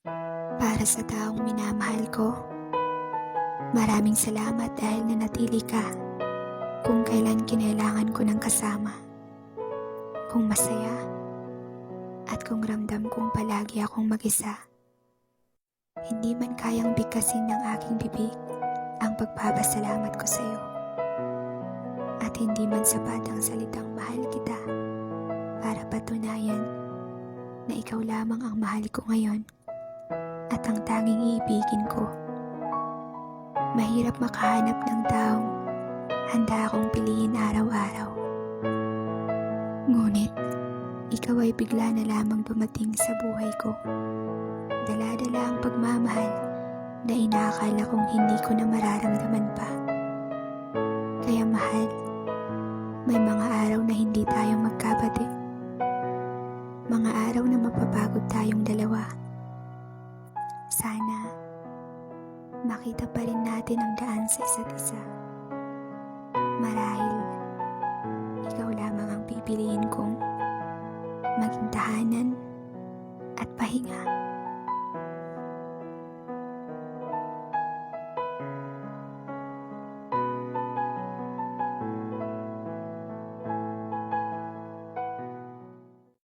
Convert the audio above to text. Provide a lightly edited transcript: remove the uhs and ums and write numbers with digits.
Para sa taong minamahal ko, maraming salamat dahil nanatili ka kung kailan kinailangan ko ng kasama. Kung masaya at kung ramdam kong palagi akong mag-isa. Hindi man kayang bigkasin ng aking bibig ang pagpapasalamat ko sa iyo. At hindi man sapat ang salitang mahal kita para patunayan na ikaw lamang ang mahal ko ngayon at ang tanging iibigin ko. Mahirap makahanap ng taong handa akong piliin araw-araw. Ngunit, ikaw ay bigla na lamang dumating sa buhay ko. Dala-dala ang pagmamahal na inaakala kong hindi ko na mararamdaman pa. Kaya mahal, may mga araw na hindi tayo magkabati. Mga araw na mapapagod tayong dalawa. Sana, makita pa rin natin ang daan sa isa't isa. Marahil, ikaw lamang ang pipiliin kong maging tahanan at pahinga.